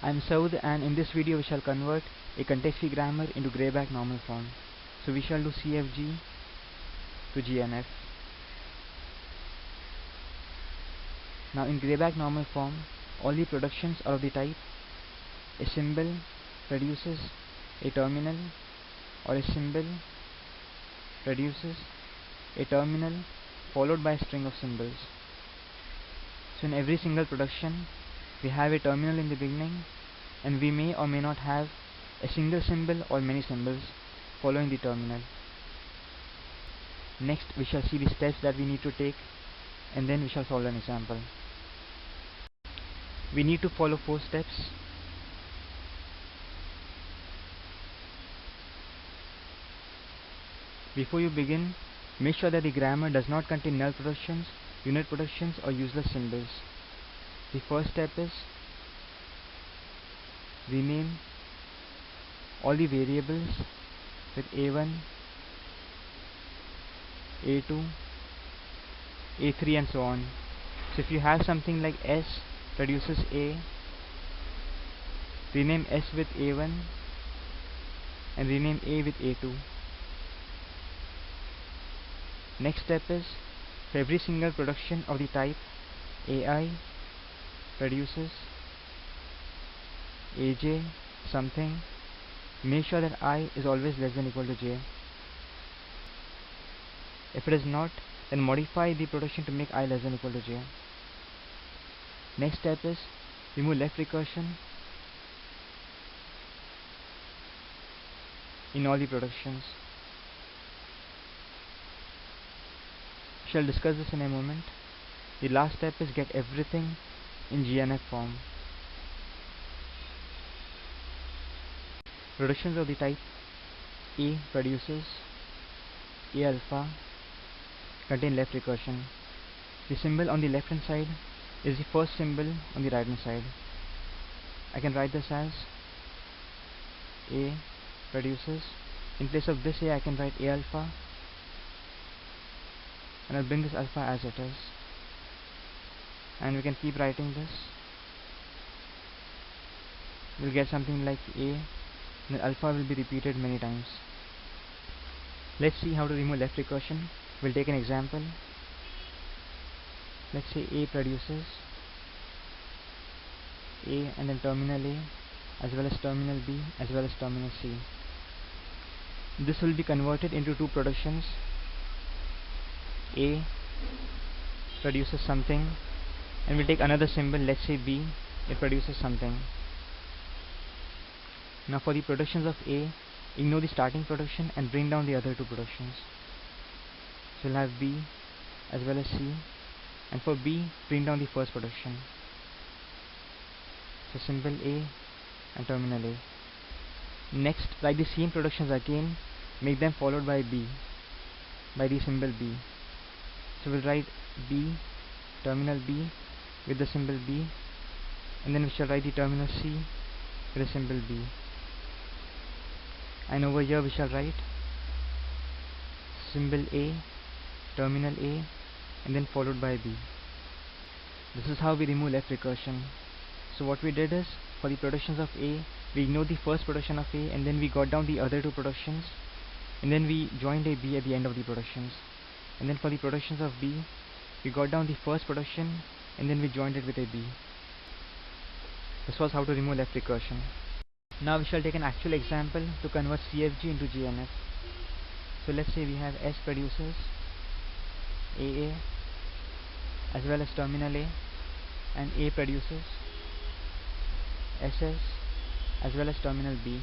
I am Saud, and in this video we shall convert a context-free grammar into grayback normal form. So we shall do CFG to GNF. Now in grayback normal form, all the productions are of the type a symbol produces a terminal, or a symbol produces a terminal followed by a string of symbols. So in every single production we have a terminal in the beginning, and we may or may not have a single symbol or many symbols following the terminal. Next we shall see the steps that we need to take, and then we shall solve an example. We need to follow 4 steps. Before you begin, make sure that the grammar does not contain null productions, unit productions, or useless symbols. The first step is rename all the variables with A1, A2, A3 and so on. So if you have something like S produces A, rename S with A1 and rename A with A2. Next step is, for every single production of the type AI produces AJ something, make sure that I is always less than or equal to J. If it is not, then modify the production to make I less than or equal to J. Next step is, remove left recursion in all the productions. We shall discuss this in a moment. The last step is get everything in GNF form. Productions of the type A produces A alpha contain left recursion. The symbol on the left hand side is the first symbol on the right hand side. I can write this as A produces. In place of this A, I can write A alpha, and I'll bring this alpha as it is, and we can keep writing this. We'll get something like A, and then alpha will be repeated many times. Let's see how to remove left recursion. We'll take an example. Let's say A produces A and then terminal A as well as terminal B as well as terminal C. This will be converted into 2 productions. A produces something, and we'll take another symbol, let's say B, it produces something. Now for the productions of A, ignore the starting production and bring down the other 2 productions. So we'll have B as well as C, and for B, bring down the first production. So symbol A and terminal A. Next, write the same productions again, make them followed by B, by the symbol B. So we'll write B, terminal B with the symbol B, and then we shall write the terminal C with the symbol B. And over here we shall write symbol A, terminal A, and then followed by B. This is how we remove left recursion. So what we did is, for the productions of A, we ignored the first production of A, and then we got down the other 2 productions, and then we joined a B at the end of the productions. And then for the productions of B, we got down the first production, and then we joined it with a B. This was how to remove left recursion. Now we shall take an actual example to convert CFG into GNF. So let's say we have S produces AA as well as terminal A, and A produces SS as well as terminal B.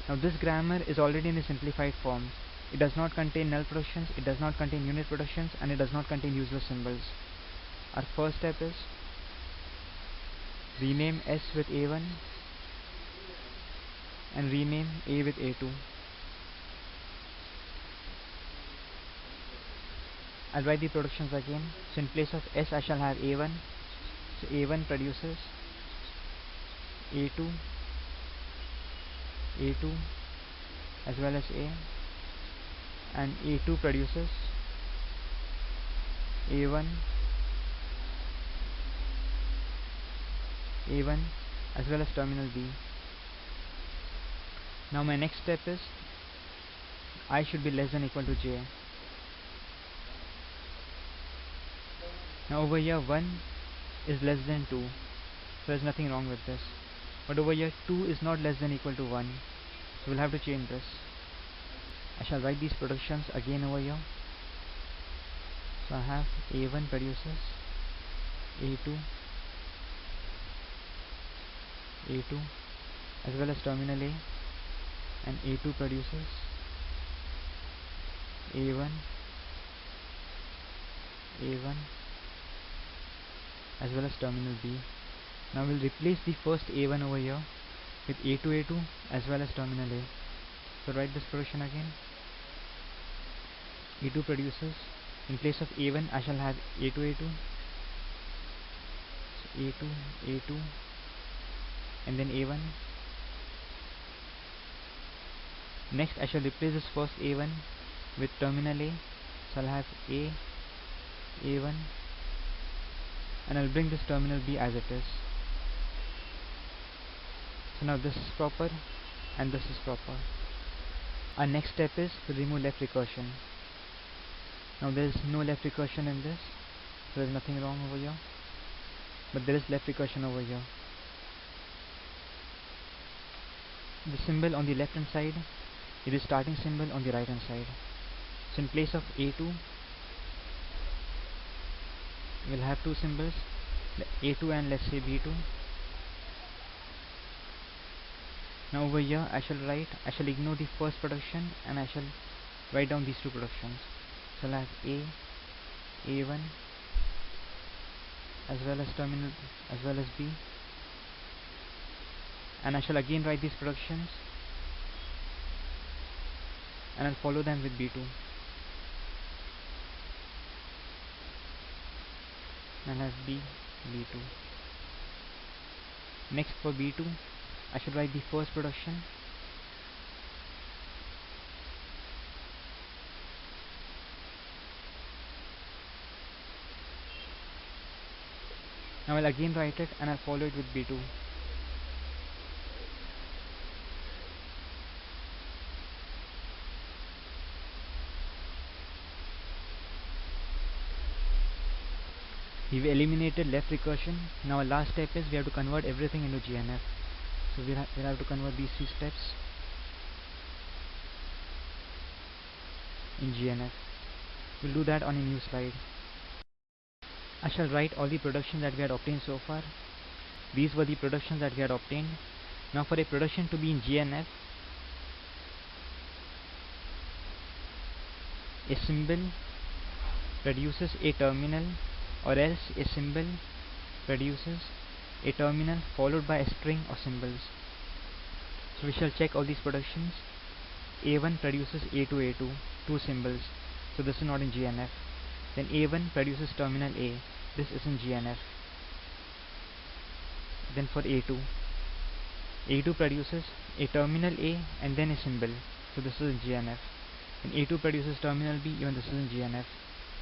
Now this grammar is already in the simplified form. It does not contain null productions, it does not contain unit productions, and it does not contain useless symbols. Our first step is rename S with A1 and rename A with A2. I'll write the productions again. So in place of S, I shall have A1. So A1 produces A2, A2 as well as A, and A2 produces A1, A1 as well as terminal B. Now my next step is I should be less than equal to J. Now over here 1 is less than 2, so there's nothing wrong with this. But over here 2 is not less than equal to 1, so we'll have to change this. I shall write these productions again over here. So I have A1 produces A2, A2 as well as terminal A, and A2 produces A1, A1 as well as terminal B. Now we'll replace the first A1 over here with A2, A2 as well as terminal A. So write this production again. A2 produces, in place of A1 I shall have A2, A2, so A2, A2 and then A1. Next I shall replace this first A1 with terminal A, so I'll have A, A1 and I'll bring this terminal B as it is. So now this is proper and this is proper. Our next step is to remove left recursion. Now there is no left recursion in this, so there is nothing wrong over here, but there is left recursion over here. The symbol on the left hand side is the starting symbol on the right hand side. So in place of A2 we'll have two symbols, A2 and let's say B2. Now over here I shall ignore the first production and I shall write down these two productions. So I'll have A, A1 as well as terminal as well as B, and I shall again write these productions and I'll follow them with B2. I'll have B, B2. Next for B2 I should write the first production now I'll again write it and I'll follow it with B2. We've eliminated left recursion. Now our last step is we have to convert everything into GNF. So we'll have to convert these three steps in GNF. We'll do that on a new slide. I shall write all the productions that we had obtained so far. These were the productions that we had obtained. Now for a production to be in GNF, a symbol produces a terminal, or else a symbol produces a terminal followed by a string of symbols. So we shall check all these productions. A1 produces A2, A2, two symbols, so this is not in GNF. Then A1 produces terminal A, this is in GNF. Then for A2, A2 produces a terminal A and then a symbol, so this is in GNF. Then A2 produces terminal B, even this is in GNF.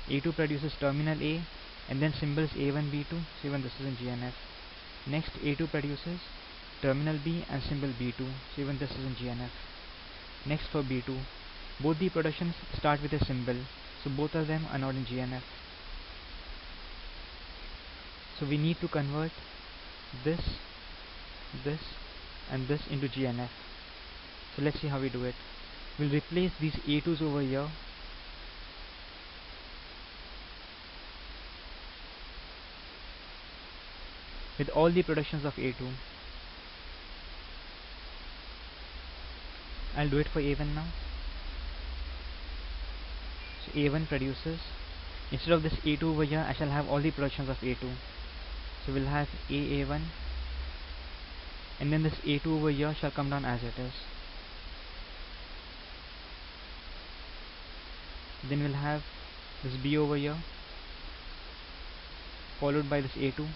A2 produces terminal A and then symbols A1, B2, so even this is in GNF. Next A2 produces terminal B and symbol B2, so even this is in GNF. Next for B2, both the productions start with a symbol, so both of them are not in GNF. So we need to convert this, this and this into GNF. So let's see how we do it. We'll replace these A2s over here with all the productions of A2. I'll do it for A1 now. So A1 produces, instead of this A2 over here, I shall have all the productions of A2. So we'll have A1 and then this A2 over here shall come down as it is. Then we'll have this B over here followed by this A2.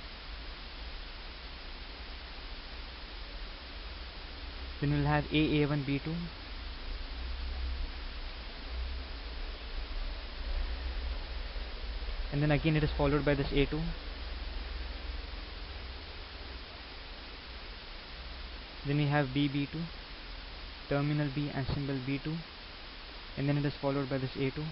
Then we'll have A1, B2. And then again it is followed by this A2. Then we have B2, terminal B and symbol B2, and then it is followed by this A2.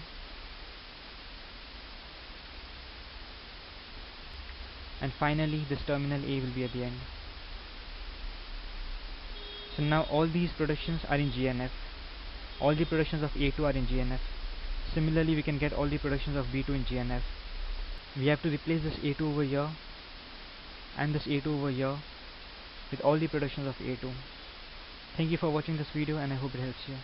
And finally this terminal A will be at the end. So now all these productions are in GNF. All the productions of A2 are in GNF. Similarly, we can get all the productions of B2 in GNF. We have to replace this A2 over here and this A2 over here with all the productions of A2. Thank you for watching this video, and I hope it helps you.